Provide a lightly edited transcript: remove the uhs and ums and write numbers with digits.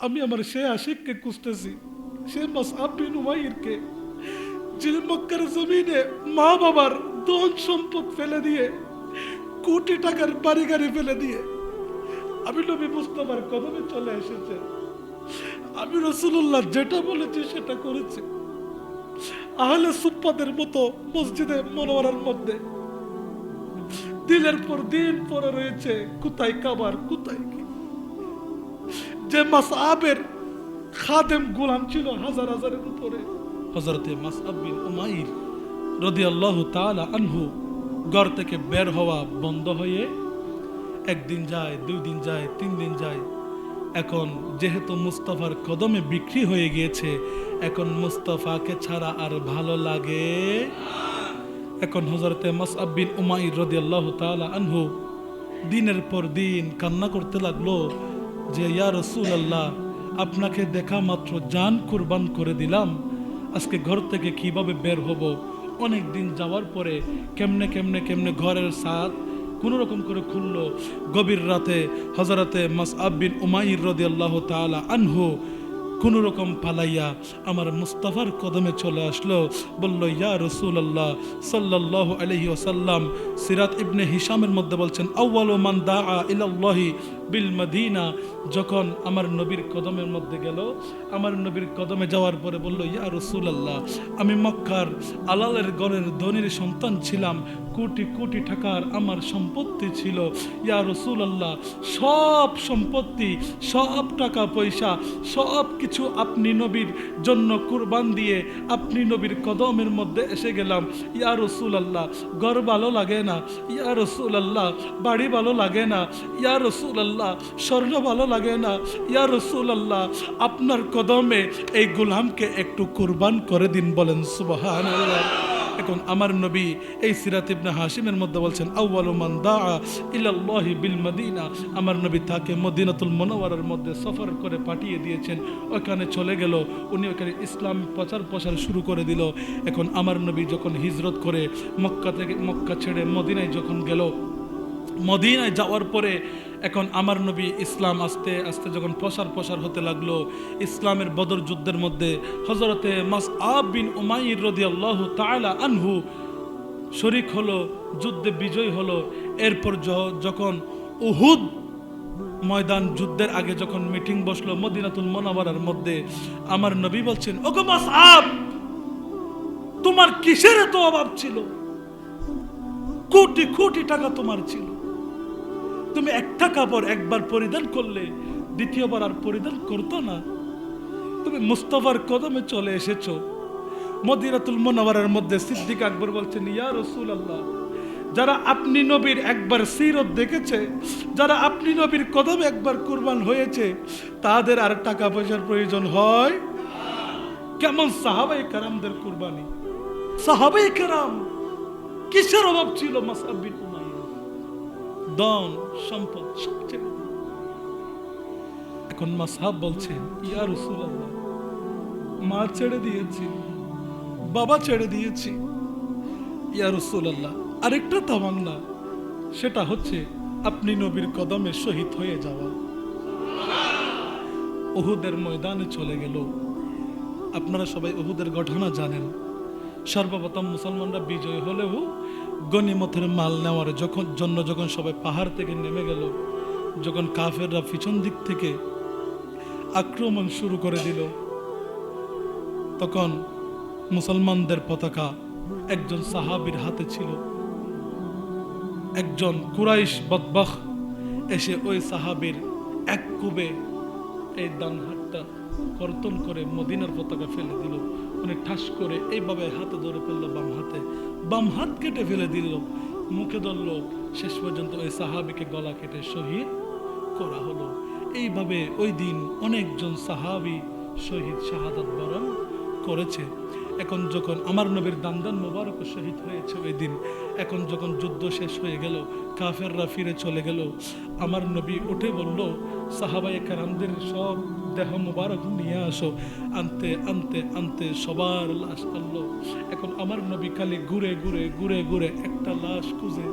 আমি আমার সে আশিককে খুঁজতেছি, সে মুসআব বিন উমাইরকে, যিনি মক্কার জমিনে মা বাবার ধন সম্পদ ফেলে দিয়ে, কোটি টাকার বাড়ি গাড়ি ফেলে দিয়ে আমি নবী মুস্তাফার কদমে চলে এসেছে। আমি রাসূলুল্লাহ যেটা বলেছি সেটা করেছি। আহলে সুফফাদের মতো মসজিদে মুনাওয়ারার মধ্যে দিনের পর দিন পরে রয়েছে, কোথায় কাবার কোথায় কি। যে মুসআবের খাদেম গোলাম ছিল হাজার হাজারের উপরে, হযরতে মুসআব বিন উমাইর রাদিয়াল্লাহু তাআলা আনহু ঘর থেকে বের হওয়া বন্ধ হয়ে একদিন যায়, 2 দিন যায়, 3 দিন যায়। এখন যেহেতু মুস্তাফার কদমে বিক্রি হয়ে গিয়েছে, এখন মুস্তাফাকে ছাড়া আর ভালো লাগে। এখন হযরতে মুসআব বিন উমাইর রাদিয়াল্লাহু তাআলা আনহু দিনের পর দিন কান্না করতে লাগলো যে ইয়া রাসূলুল্লাহ, আপনাকে দেখা মাত্র জান কুরবান করে দিলাম, আজকে ঘর থেকে কিভাবে বের হব। অনেক দিন যাওয়ার পরে কেমনে কেমনে কেমনে ঘরের ছাদ কোনো রকম করে খুললো। গভীর রাতে হযরতে মুসআব বিন উমাইর রাদিয়াল্লাহু তাআলা আনহু কোনো রকম পালাইয়া আমার মুস্তাফার কদমে চলে আসলো। বলল ইয়া রাসূলুল্লাহ সাল্লাল্লাহু আলাইহি ওয়াসাল্লাম, সিরাত ইবনে হিশামের মধ্যে বলছেন আউয়ালু মান দাআ ইলাল্লাহি বিল মদিনা, যখন আমার নবীর কদমের মধ্যে গেল, আমার নবীর কদমে যাওয়ার পরে বলল ইয়া রাসূলুল্লাহ, আমি মক্কার আলালের ঘরের ধনীর সন্তান ছিলাম, কোটি কোটি টাকার আমার সম্পত্তি ছিল। ইয়া রাসূলুল্লাহ, সব সম্পত্তি, সব টাকা পয়সা, সব কিছু আপনি নবীর জন্য কুরবান দিয়ে আপনি নবীর কদমের মধ্যে এসে গেলাম। ইয়া রাসূলুল্লাহ, ঘর ভালো লাগে না, ইয়া রাসূলুল্লাহ, বাড়ি ভালো লাগে না, ইয়া রাসূলুল্লাহ, স্বর্ণ ভালো লাগে না, ইয়া রাসূলুল্লাহ, আপনার কদমে এই গোলামকে একটু কুরবান করে দিন। বলেন সুবহানাল্লাহ। এখন আমার নবী এই সিরাত ইবনে হাশিমের মধ্যে বলছেন আউয়ালু মান দাআ ইলাল্লাহি বিল মদিনা, আমার নবী তাকে মদিনাতুল মুনাওয়ারার মধ্যে সফর করে পাঠিয়ে দিয়েছেন। ওখানে চলে গেল, উনি ওখানে ইসলাম প্রচার শুরু করে দিল। এখন আমার নবী যখন হিজরত করে মক্কা ছেড়ে মদিনায় যখন গেল, মদিনায় যাওয়ার পরে এখন আমার নবী ইসলাম আস্তে আস্তে যখন প্রসার হতে লাগলো, ইসলামের বদর যুদ্ধের মধ্যে হযরতে মুসআব বিন উমাইর রাদিয়াল্লাহু তাআলা আনহু শরীক হলো, যুদ্ধে বিজয় হলো। এরপর যখন উহুদ ময়দান যুদ্ধের আগে যখন মিটিং বসলো মদিনাতুল মুনাওয়ারার মধ্যে, আমার নবী বলছেন ওগো মুসআব, তোমার কিসের এত অভাব ছিল? কোটি কোটি টাকা তোমার ছিল, তুমি একটা কাপড় একবার পরিধান করলে দ্বিতীয়বার আর পরিধান করতো না। তুমি মুস্তাফার কদমে চলে এসেছো। মদিনাতুল মুনাওয়ারার মধ্যে সিদ্দিক আকবর বলছেন ইয়া রাসূলুল্লাহ, যারা আপনি নবীর একবার সিরত দেখেছে, যারা আপনি নবীর কদমে একবার কুরবান হয়েছে, তাদের আর টাকা পয়সার প্রয়োজন হয়? কেমন সাহাবায়ে কেরামদের কুরবানি! সাহাবায়ে কেরাম কিসের অভাব ছিল? মুসআব বিন উমাইর ধন সম্পদ সব ছেড়ে দিল। এখন মুসআব বলছেন ইয়া রাসূলুল্লাহ, মা ছেড়ে দিয়েছি, বাবা ছেড়ে দিয়েছি, ইয়া রাসূলুল্লাহ আরেকটা তামান্না, সেটা হচ্ছে আপনি নবীর কদমে শহীদ হয়ে যাওয়া। উহুদের ময়দানে চলে গেল। আপনারা সবাই উহুদের ঘটনা জানেন। সর্বপ্রথম মুসলমানরা বিজয় হলেও গনিমতের মাল নেওয়ার যখন সবাই পাহাড় থেকে নেমে গেল, যখন কাফেররা পিছন দিক থেকে আক্রমণ শুরু করে দিল, তখন মুসলমানদের পতাকা একজন সাহাবীর হাতে ছিল। একজন কুরাইশ বদবখ এসে ওই সাহাবীর এক কুবে এই ডান হাতটা কর্তন করে মদিনার পতাকা ফেলে দিল। উনি ঠাস করে এইভাবে হাতে ধরে ফেললো, বাম হাত কেটে ফেলে দিল, মুখে ধরল। শেষ পর্যন্ত ওই সাহাবীকে গলা কেটে শহীদ করা হলো। এইভাবে ওই দিন অনেকজন সাহাবী শহীদ শাহাদাত বরণ করেছে। এখন যখন আমার নবীর দান্দান মোবারক শহীদ হয়েছে ওই দিন, এখন যখন যুদ্ধ শেষ হয়ে গেল, কাফেররা ফিরে চলে গেল, আমার নবী উঠে বলল সাহাবায়ে কেরামদের সব দেহ মোবারক নিয়ে আসো। আনতে আনতে আনতে সবার লাশ আনলো। এখন আমার নবী খালি ঘুরে ঘুরে একটা লাশ খুঁজে